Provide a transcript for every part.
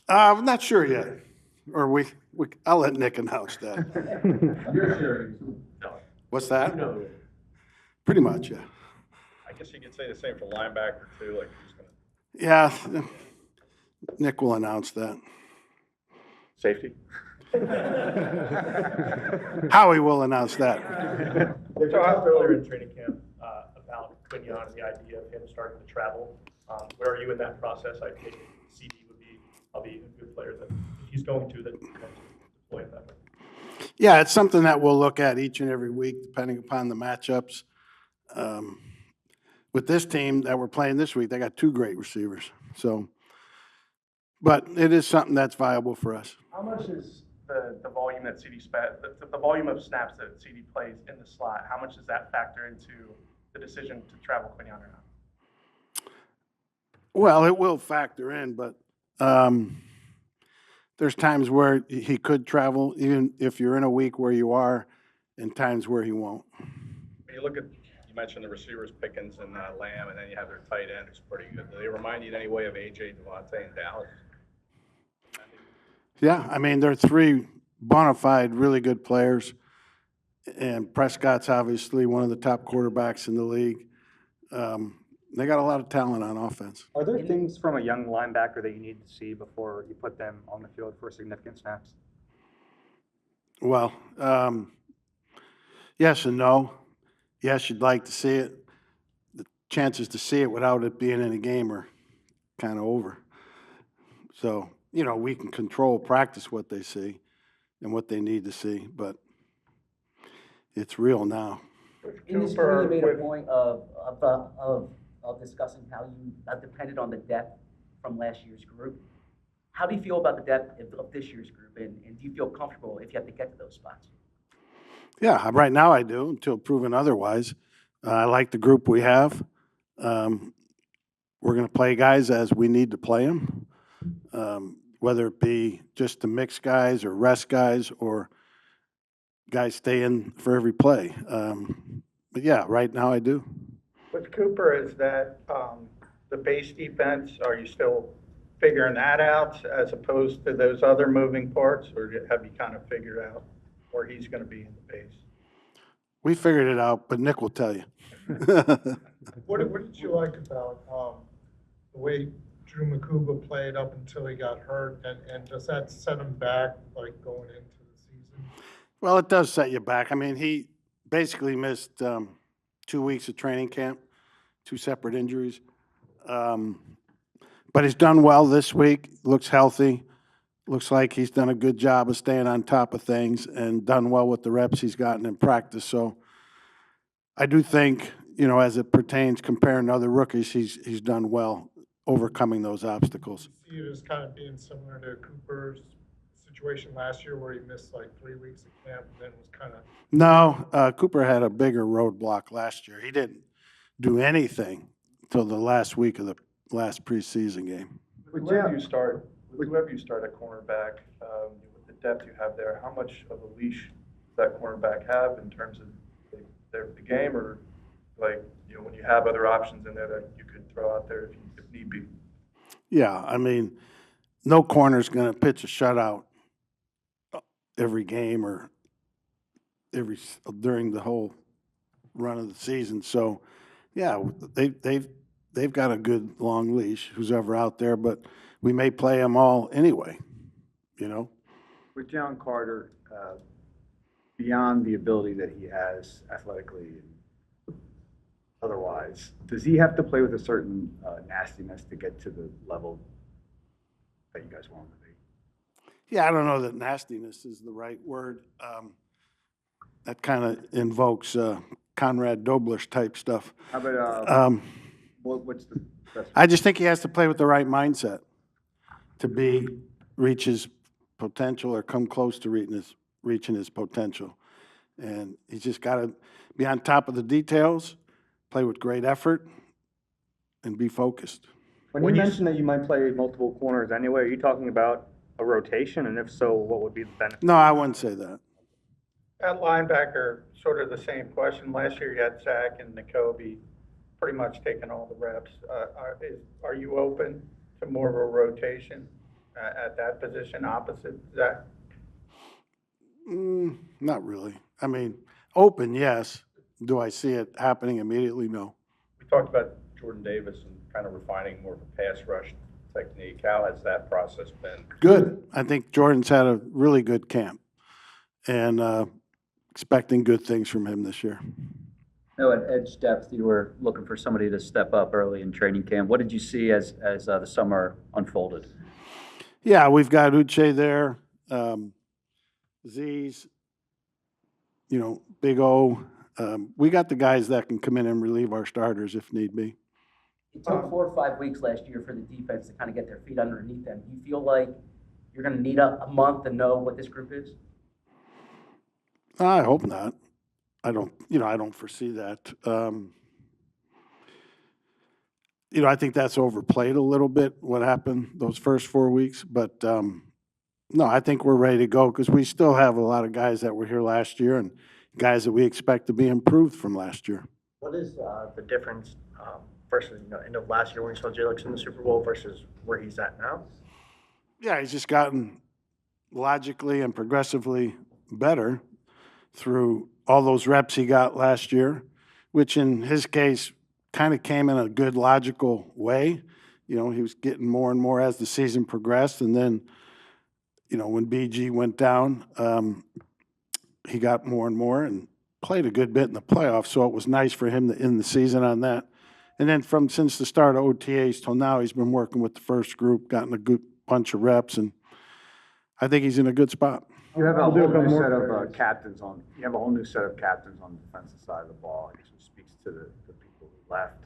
I'm not sure yet, or I'll let Nick announce that. You're sure? No. What's that? You know. Pretty much, yeah. I guess you could say the same for linebacker too, like who's gonna. Yeah, Nick will announce that. Safety? Howie will announce that. We talked earlier in training camp about Quignon and the idea of him starting to travel. Where are you in that process? I think CD would be probably a good player that if he's going to deploy it that way. Yeah, it's something that we'll look at each and every week, depending upon the matchups. With this team that we're playing this week, they got two great receivers. So, but it is something that's viable for us. How much is the volume that CD the volume of snaps that CD plays in the slot? How much does that factor into the decision to travel Quignon or not? Well, it will factor in, but there's times where he could travel, even if you're in a week where you are, and times where he won't. When you look at, you mentioned the receivers, Pickens and Lamb, and then you have their tight end who's pretty good. Do they remind you in any way of AJ, Devontae, and Dallas? Yeah, I mean, they're three bona fide, really good players. And Prescott's obviously one of the top quarterbacks in the league. They got a lot of talent on offense. Are there things from a young linebacker that you need to see before you put them on the field for significant snaps? Well, yes and no. Yes, you'd like to see it. The chances to see it without it being in a game are kind of over. So, we can control practice what they see and what they need to see, but it's real now. In this spring, you made a point of discussing how you depended on the depth from last year's group. How do you feel about the depth of this year's group, and do you feel comfortable if you have to get to those spots? Yeah, right now I do, until proven otherwise. I like the group we have. We're going to play guys as we need to play them, whether it be just to mix guys or rest guys or guys stay in for every play. But yeah, right now I do. With Cooper, is that the base defense, are you still figuring that out as opposed to those other moving parts, or have you kind of figured out where he's going to be in the base? We figured it out, but Nick will tell you. What did you like about the way Drew Makuba played up until he got hurt, and does that set him back, like, going into the season? Well, it does set you back. I mean, he basically missed 2 weeks of training camp, 2 separate injuries. But he's done well this week, looks healthy, looks like he's done a good job of staying on top of things and done well with the reps he's gotten in practice. So I do think, as it pertains comparing to other rookies, he's done well overcoming those obstacles. See it as kind of being similar to Cooper's situation last year where he missed like 3 weeks of camp and then was kind of... No, Cooper had a bigger roadblock last year. He didn't do anything until the last week of the last preseason game. With whoever you start at cornerback, with the depth you have there, how much of a leash does that cornerback have in terms of the game, or when you have other options in there that you could throw out there if need be? Yeah, I mean, no corner's going to pitch a shutout every game or during the whole run of the season. So, yeah, they've got a good long leash, who's ever out there, but we may play them all anyway, With John Carter, beyond the ability that he has athletically and otherwise, does he have to play with a certain nastiness to get to the level that you guys want him to be? Yeah, I don't know that nastiness is the right word. That kind of invokes Conrad Doblish type stuff. How about what's the best? I just think he has to play with the right mindset to reach his potential or come close to reaching his potential. And he's just got to be on top of the details, play with great effort, and be focused. When you mentioned that you might play multiple corners anyway, are you talking about a rotation? And if so, what would be the benefit? No, I wouldn't say that. At linebacker, sort of the same question. Last year you had Zach and N'Kobe pretty much taking all the reps. Are you open to more of a rotation at that position opposite Zach? Not really. I mean, open, yes. Do I see it happening immediately? No. We talked about Jordan Davis and kind of refining more of a pass rush technique. How has that process been? Good. I think Jordan's had a really good camp, and expecting good things from him this year. No, at edge depth, you were looking for somebody to step up early in training camp. What did you see as the summer unfolded? Yeah, we've got Uche there, Z's, Big O. We got the guys that can come in and relieve our starters if need be. It took 4 or 5 weeks last year for the defense to kind of get their feet underneath them. Do you feel like you're going to need a month to know what this group is? I hope not. I don't foresee that. I think that's overplayed a little bit, what happened those first 4 weeks. But, no, I think we're ready to go because we still have a lot of guys that were here last year and guys that we expect to be improved from last year. What is the difference versus end of last year when we saw Jalix in the Super Bowl versus where he's at now? Yeah, he's just gotten logically and progressively better through all those reps he got last year, which in his case kind of came in a good logical way. He was getting more and more as the season progressed. And then, when BG went down, he got more and more and played a good bit in the playoffs. So it was nice for him to end the season on that. And then since the start of OTAs till now, he's been working with the first group, gotten a good bunch of reps, and I think he's in a good spot. You have a whole new set of captains on. You have a whole new set of captains on the defensive side of the ball. I guess it speaks to the people who left.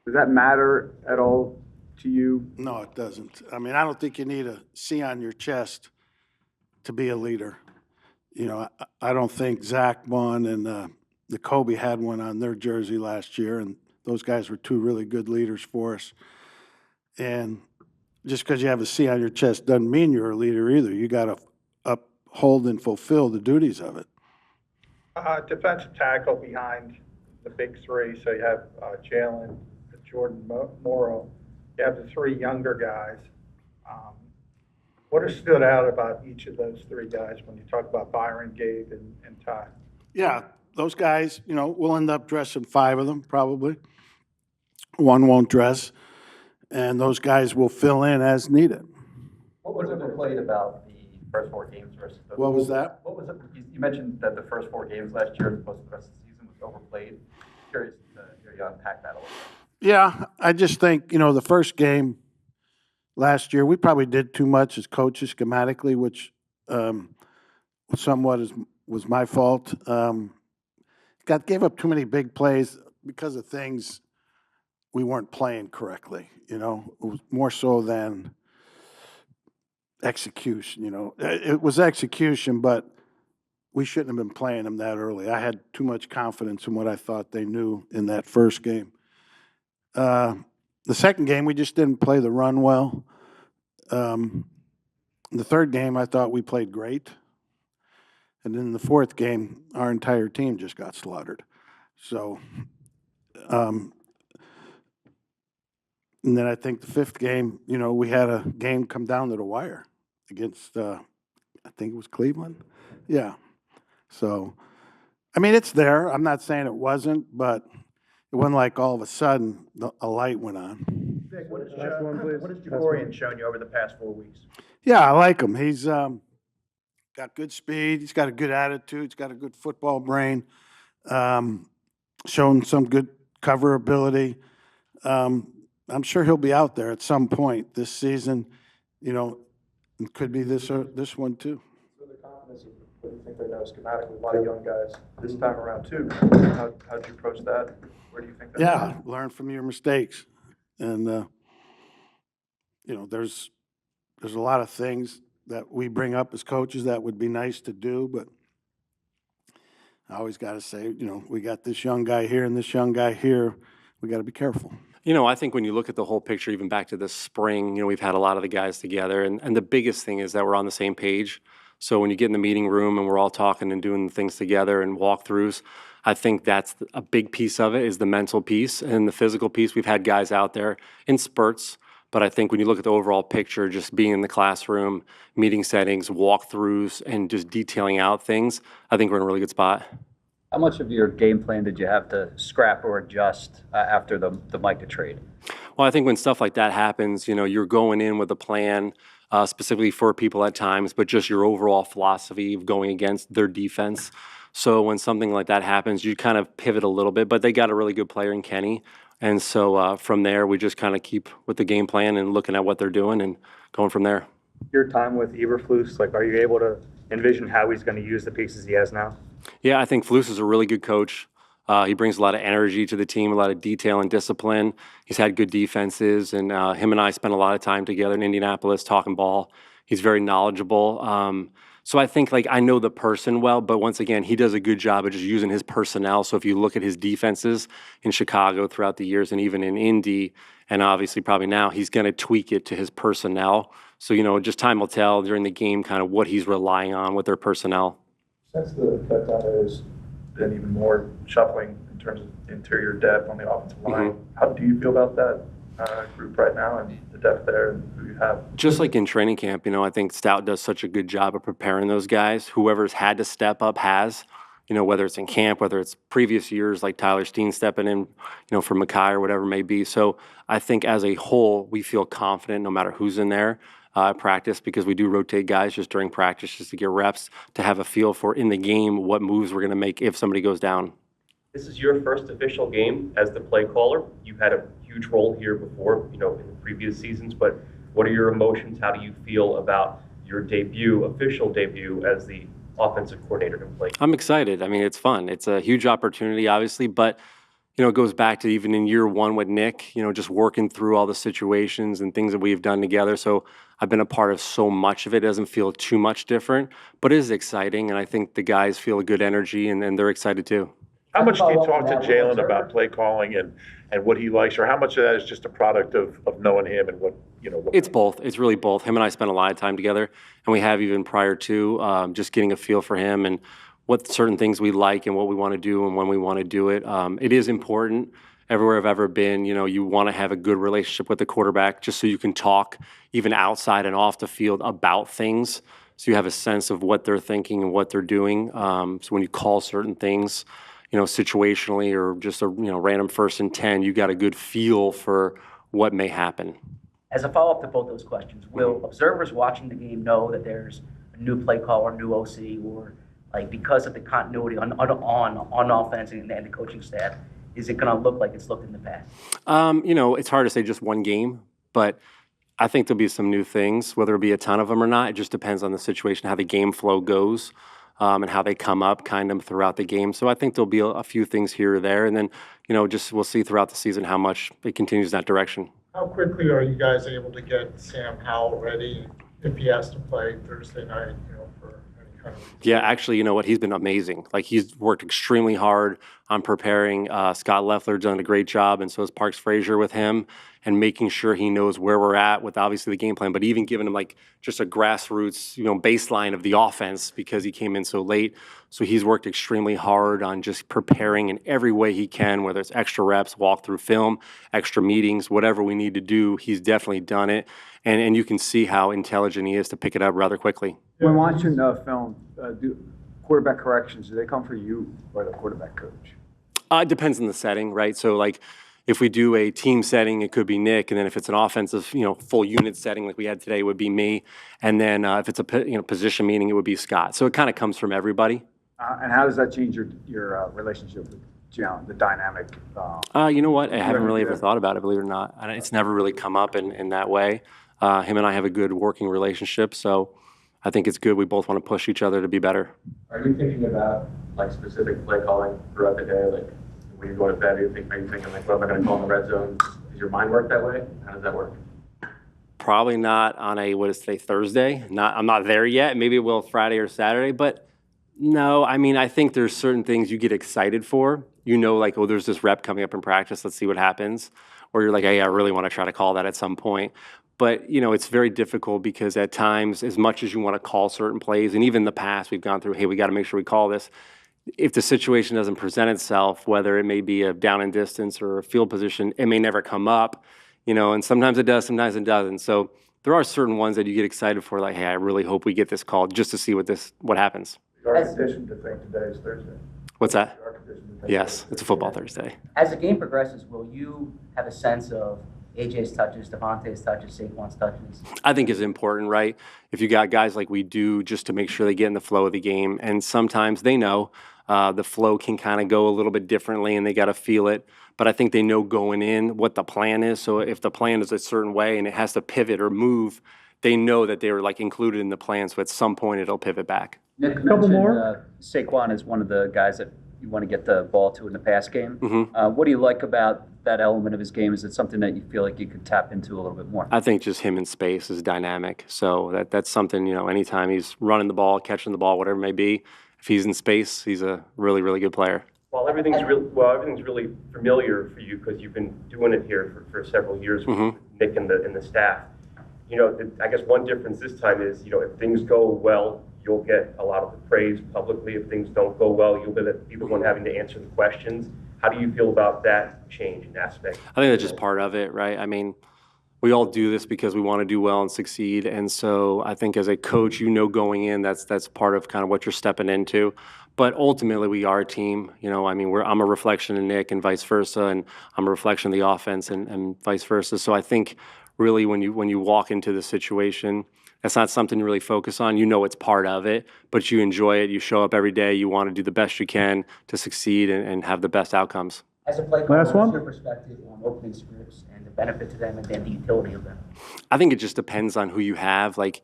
Does that matter at all to you? No, it doesn't. I mean, I don't think you need a C on your chest to be a leader. I don't think Zach Vaughn and the Kobe had one on their jersey last year, and those guys were two really good leaders for us. And just because you have a C on your chest doesn't mean you're a leader either. You got to uphold and fulfill the duties of it. Defensive tackle behind the big three, so you have Jalen, Jordan Morrow. You have the three younger guys. What has stood out about each of those three guys when you talk about Byron, Gabe, and Ty? Yeah, those guys, we'll end up dressing 5 of them probably. One won't dress, and those guys will fill in as needed. What was overplayed about the first 4 games versus the... What was that? What was it? You mentioned that the first 4 games last year, as opposed to the rest of the season, was overplayed. Curious to hear you unpack that a little bit. Yeah, I just think, the first game last year, we probably did too much as coaches schematically, which somewhat was my fault. Gave up too many big plays because of things we weren't playing correctly. It was more so than execution. It was execution, but we shouldn't have been playing them that early. I had too much confidence in what I thought they knew in that first game. The second game, we just didn't play the run well. The third game, I thought we played great. And then the fourth game, our entire team just got slaughtered. So, and then I think the fifth game, we had a game come down to the wire against, I think it was Cleveland. Yeah. So, I mean, it's there. I'm not saying it wasn't, but it wasn't like all of a sudden a light went on. Vic, what has Jaborian shown you over the past 4 weeks? Yeah, I like him. He's got good speed. He's got a good attitude. He's got a good football brain. Shown some good cover ability. I'm sure he'll be out there at some point this season. It could be this one too. So the confidence of what you think they know schematically, a lot of young guys this time around too. How'd you approach that? Where do you think that? Yeah, learn from your mistakes, and there's a lot of things that we bring up as coaches that would be nice to do, but I always got to say, we got this young guy here and this young guy here. We got to be careful. I think when you look at the whole picture, even back to this spring, we've had a lot of the guys together, and the biggest thing is that we're on the same page. So when you get in the meeting room and we're all talking and doing things together and walkthroughs, I think that's a big piece of it is the mental piece and the physical piece. We've had guys out there in spurts, But I think when you look at the overall picture, just being in the classroom, meeting settings, walkthroughs, and just detailing out things, I think we're in a really good spot. How much of your game plan did you have to scrap or adjust after the Micah trade? Well, I think when stuff like that happens, you're going in with a plan specifically for people at times, but just your overall philosophy of going against their defense. So when something like that happens, you kind of pivot a little bit, but they got a really good player in Kenny. And so from there, we just kind of keep with the game plan and looking at what they're doing and going from there. Your time with Eberflus, like, are you able to envision how he's going to use the pieces he has now? Yeah, I think Flus is a really good coach. He brings a lot of energy to the team, a lot of detail and discipline. He's had good defenses, and him and I spent a lot of time together in Indianapolis talking ball. He's very knowledgeable. So I think, I know the person well, but once again, he does a good job of just using his personnel. So if you look at his defenses in Chicago throughout the years and even in Indy, and obviously probably now, he's going to tweak it to his personnel. So, just time will tell during the game kind of what he's relying on with their personnel. Since that has been even more shuffling in terms of interior depth on the offensive line, how do you feel about that group right now and the depth there and who you have? Just like in training camp, I think Stout does such a good job of preparing those guys. Whoever's had to step up has, whether it's in camp, whether it's previous years like Tyler Steen stepping in, for Mackay or whatever it may be. So I think as a whole, we feel confident no matter who's in there. Practice, because we do rotate guys just during practice just to get reps, to have a feel for in the game what moves we're going to make if somebody goes down. This is your first official game as the play caller. You've had a huge role here before, in the previous seasons, but what are your emotions? How do you feel about your official debut as the offensive coordinator in play? I'm excited. It's fun. It's a huge opportunity, obviously, but it goes back to even in year one with Nick, just working through all the situations and things that we've done together. So I've been a part of so much of it. It doesn't feel too much different, but it is exciting. And I think the guys feel a good energy and they're excited too. How much do you talk to Jalen about play calling and what he likes, or how much of that is just a product of knowing him and what? It's both. It's really both. Him and I spent a lot of time together, and we have even prior to just getting a feel for him and what certain things we like and what we want to do and when we want to do it. It is important. Everywhere I've ever been, you want to have a good relationship with the quarterback just so you can talk even outside and off the field about things, so you have a sense of what they're thinking and what they're doing. So when you call certain things, situationally or just a random 1st and 10, you got a good feel for what may happen. As a follow-up to both those questions, will observers watching the game know that there's a new play caller, new OC, or because of the continuity on offense and the coaching staff, is it going to look like it's looked in the past? It's hard to say just one game, but I think there'll be some new things, whether it be a ton of them or not. It just depends on the situation, how the game flow goes, and how they come up kind of throughout the game. So I think there'll be a few things here or there, and then, just we'll see throughout the season how much it continues in that direction. How quickly are you guys able to get Sam Howell ready if he has to play Thursday night, for any kind of reason? Yeah, actually, you know what? He's been amazing. He's worked extremely hard on preparing. Scott Leffler's done a great job, and so has Parks Frazier with him, and making sure he knows where we're at with obviously the game plan, but even giving him just a grassroots, baseline of the offense because he came in so late. So he's worked extremely hard on just preparing in every way he can, whether it's extra reps, walk through film, extra meetings, whatever we need to do, he's definitely done it. And you can see how intelligent he is to pick it up rather quickly. When watching film, do quarterback corrections, do they come for you or the quarterback coach? It depends on the setting, right? So if we do a team setting, it could be Nick, and then if it's an offensive, full unit setting like we had today, it would be me, and then if it's a position meeting, it would be Scott. So it kind of comes from everybody. And how does that change your relationship with Jalen, the dynamic? You know what? I haven't really ever thought about it, believe it or not. It's never really come up in that way. Him and I have a good working relationship, so I think it's good. We both want to push each other to be better. Are you thinking about specific play calling throughout the day, when you go to bed? Are you thinking what am I going to call in the red zone? Does your mind work that way? How does that work? Probably not on Thursday. I'm not there yet. Maybe it will Friday or Saturday, but no. I think there's certain things you get excited for. There's this rep coming up in practice. Let's see what happens. Or you're like, hey, I really want to try to call that at some point. But, it's very difficult because at times, as much as you want to call certain plays, and even in the past, we've gone through, hey, we got to make sure we call this. If the situation doesn't present itself, whether it may be a down and distance or a field position, it may never come up. and sometimes it does, sometimes it doesn't. So there are certain ones that you get excited for, like, hey, I really hope we get this call just to see what happens. You are conditioned to think today is Thursday. What's that? You are conditioned to think Yes, it's a football Thursday. As the game progresses, will you have a sense of AJ's touches, Devontae's touches, Saquon's touches? I think is important, right? If you got guys like we do, just to make sure they get in the flow of the game. And sometimes they know the flow can kind of go a little bit differently and they got to feel it. But I think they know going in what the plan is. So if the plan is a certain way and it has to pivot or move, they know that they were like included in the plan. So at some point it'll pivot back. Nick mentioned Saquon is one of the guys that you want to get the ball to in the pass game. What do you like about that element of his game? Is it something that you feel like you could tap into a little bit more? I think just him in space is dynamic. So that's something, anytime he's running the ball, catching the ball, whatever it may be, if he's in space, he's a really, really good player. Well, everything's really familiar for you because you've been doing it here for several years with Nick and the staff. I guess one difference this time is, if things go well, you'll get a lot of the praise publicly. If things don't go well, you'll be the one having to answer the questions. How do you feel about that change in aspect? I think that's just part of it, right? I mean, we all do this because we want to do well and succeed. And so I think as a coach, going in, that's part of kind of what you're stepping into. But ultimately, we are a team. I'm a reflection of Nick and vice versa, and I'm a reflection of the offense and vice versa. So I think really when you walk into the situation, that's not something you really focus on. It's part of it, but you enjoy it. You show up every day. You want to do the best you can to succeed and have the best outcomes. As a play caller, what's your perspective on opening scripts and the benefit to them and then the utility of them? I think it just depends on who you have. Like,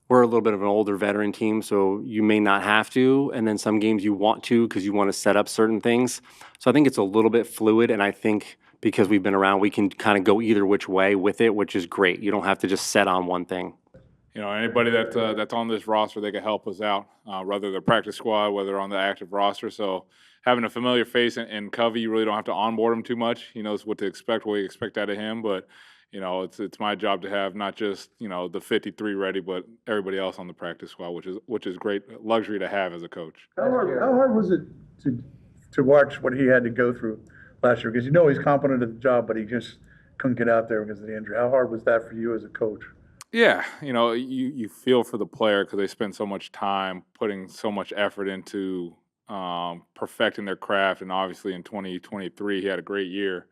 we're a little bit of an older veteran team, so you may not have to, and then some games you want to because you want to set up certain things. So I think it's a little bit fluid, and I think because we've been around, we can kind of go either which way with it, which is great. You don't have to just set on one thing. Anybody that's on this roster, they can help us out, whether they're practice squad, whether they're on the active roster. So having a familiar face in Covey, you really don't have to onboard him too much. He knows what to expect, what we expect out of him. But, it's my job to have not just, the 53 ready, but everybody else on the practice squad, which is great luxury to have as a coach. How hard was it to watch what he had to go through last year? Because he's competent at the job, but he just couldn't get out there because of the injury. How hard was that for you as a coach? Yeah, you feel for the player because they spend so much time putting so much effort into perfecting their craft, and obviously in 2023 he had a great year.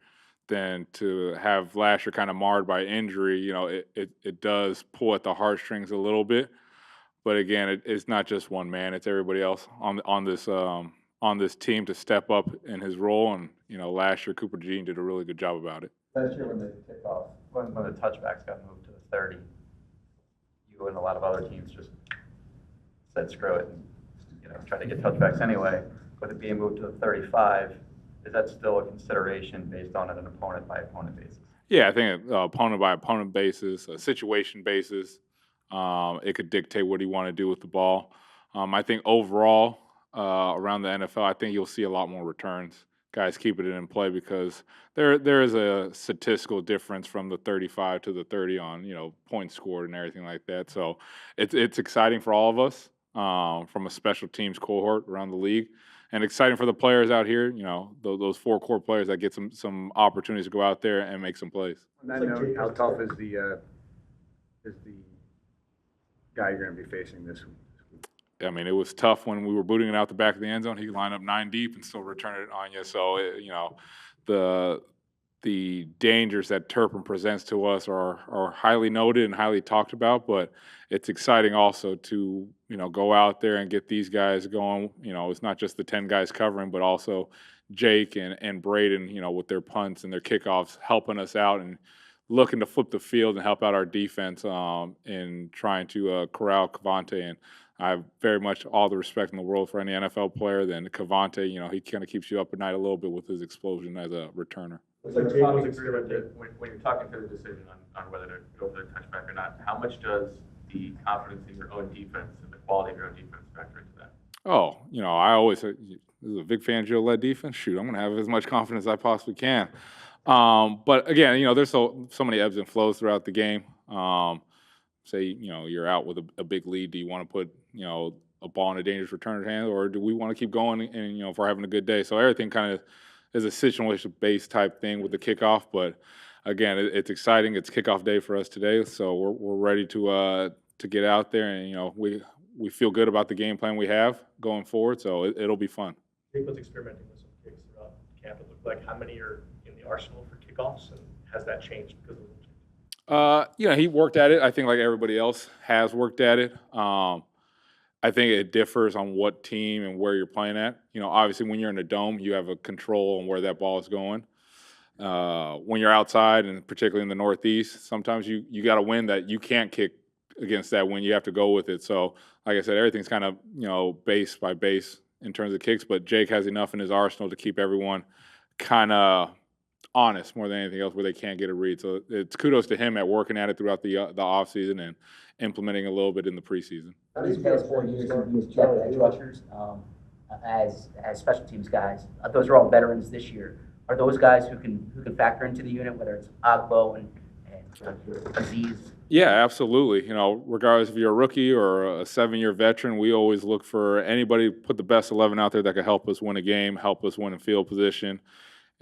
Then to have last year kind of marred by injury, it does pull at the heartstrings a little bit. But again, it's not just one man; it's everybody else on this team to step up in his role. And last year Cooper Jean did a really good job about it. Last year when the kickoff, when the touchbacks got moved to the 30. You and a lot of other teams just said screw it and try to get touchbacks anyway. With it being moved to the 35, is that still a consideration based on an opponent by opponent basis? Yeah, I think opponent by opponent basis, a situation basis, it could dictate what he want to do with the ball. I think overall around the NFL, I think you'll see a lot more returns. Guys keeping it in play because there is a statistical difference from the 35 to the 30 on points scored and everything like that. So it's exciting for all of us from a special teams cohort around the league, and exciting for the players out here. Those four core players that get some opportunities to go out there and make some plays. On that note, how tough is the guy you're going to be facing this week? I mean, it was tough when we were booting it out the back of the end zone. He could line up 9 deep and still return it on you. So, the dangers that Turpin presents to us are highly noted and highly talked about. But it's exciting also to, go out there and get these guys going. It's not just the 10 guys covering, but also Jake and Braden, with their punts and their kickoffs helping us out and looking to flip the field and help out our defense in trying to corral Cavante. And I have very much all the respect in the world for any NFL player. Then Cavante, he kind of keeps you up at night a little bit with his explosion as a returner. When you're talking through the decision on whether to go for the touchback or not, how much does the confidence in your own defense and the quality of your own defense factor into that? Oh, I always say, this is a Vic Fangio led defense. Shoot, I'm going to have as much confidence as I possibly can. But again, there's so many ebbs and flows throughout the game. Say, you're out with a big lead. Do you want to put, a ball in a dangerous returner's hand, or do we want to keep going and, if we're having a good day? So everything kind of is a situation-based type thing with the kickoff. But again, it's exciting. It's kickoff day for us today, so we're ready to get out there, and we feel good about the game plan we have going forward. So it'll be fun. Jake was experimenting with some kicks throughout camp. It looked like how many are in the arsenal for kickoffs, and has that changed because of the He worked at it. I think like everybody else has worked at it. I think it differs on what team and where you're playing at. Obviously when you're in a dome, you have a control on where that ball is going. When you're outside, and particularly in the Northeast, sometimes you got to win that you can't kick against that when you have to go with it. So, like I said, everything's kind of base by base in terms of kicks. But Jake has enough in his arsenal to keep everyone kind of honest more than anything else, where they can't get a read. So it's kudos to him at working at it throughout the off season and implementing a little bit in the preseason. These past 4 years, he's used depth edge rushers as special teams guys. Those are all veterans this year. Are those guys who can factor into the unit, whether it's Agbo and Aziz? Yeah, absolutely. Regardless if you're a rookie or a 7-year veteran, we always look for anybody put the best 11 out there that can help us win a game, help us win in field position.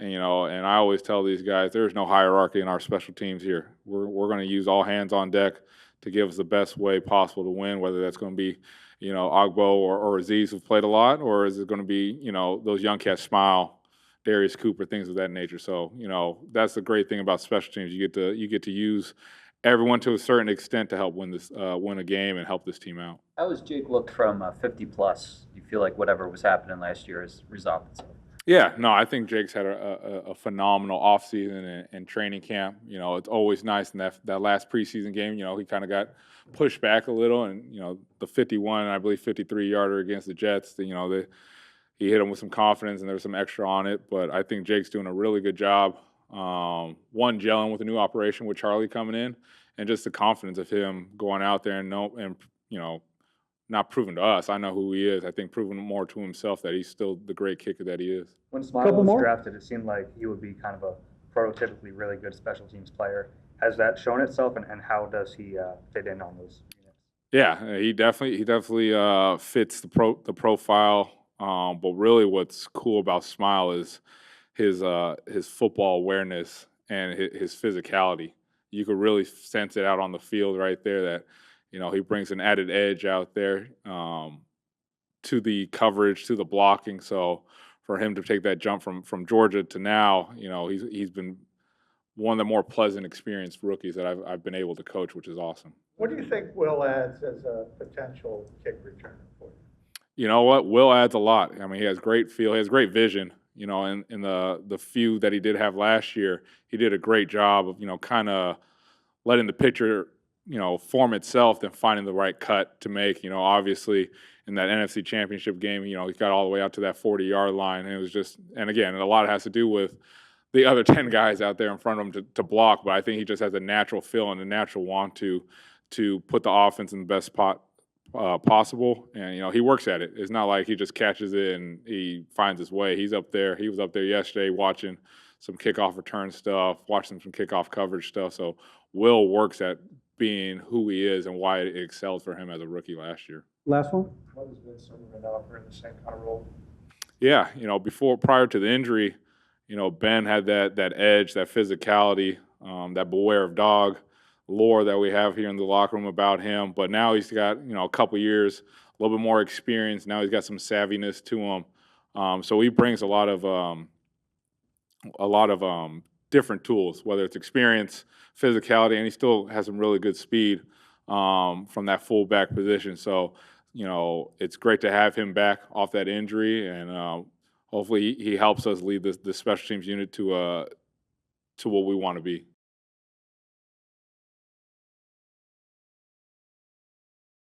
And I always tell these guys, there's no hierarchy in our special teams here. We're going to use all hands on deck to give us the best way possible to win, whether that's going to be, Agbo or Aziz, who've played a lot, or is it going to be, those young cats, Smile, Darius Cooper, things of that nature. So, that's the great thing about special teams. You get to use everyone to a certain extent to help win a game and help this team out. How has Jake looked from 50 plus? You feel like whatever was happening last year has resolved itself? Yeah, no, I think Jake's had a phenomenal offseason and training camp. It's always nice in that last preseason game. He kind of got pushed back a little, and the 51, I believe 53-yarder against the Jets. He hit him with some confidence, and there was some extra on it. But I think Jake's doing a really good job. One, gelling with a new operation with Charlie coming in, and just the confidence of him going out there and not proving to us, I know who he is. I think proving more to himself that he's still the great kicker that he is. When Smile was drafted, it seemed like he would be kind of a prototypically really good special teams player. Has that shown itself, and how does he fit in on those units? Yeah, he definitely fits the profile. But really, what's cool about Smile is his football awareness and his physicality. You could really sense it out on the field right there that he brings an added edge out there to the coverage, to the blocking. So for him to take that jump from Georgia to now, he's been one of the more pleasant, experienced rookies that I've been able to coach, which is awesome. What do you think Will adds as a potential kick returner for you? You know what? Will adds a lot. I mean, he has great feel. He has great vision. In the few that he did have last year, he did a great job of, kind of letting the picture, form itself, then finding the right cut to make. Obviously in that NFC Championship game, he got all the way out to that 40-yard line. And it was just, and again, a lot has to do with the other 10 guys out there in front of him to block. But I think he just has a natural feel and a natural want to put the offense in the best spot possible, and he works at it. It's not like he just catches it and he finds his way. He's up there. He was up there yesterday watching some kickoff return stuff, watching some kickoff coverage stuff. So Will works at being who he is and why it excelled for him as a rookie last year. Last one. What has been some of offer in the same kind of role? Yeah, prior to the injury, Ben had that edge, that physicality, that beware of dog lore that we have here in the locker room about him. But now he's got, a couple years, a little bit more experience. Now he's got some savviness to him. So he brings a lot of different tools, whether it's experience, physicality, and he still has some really good speed from that fullback position. So, it's great to have him back off that injury, and hopefully he helps us lead the special teams unit to what we want to be.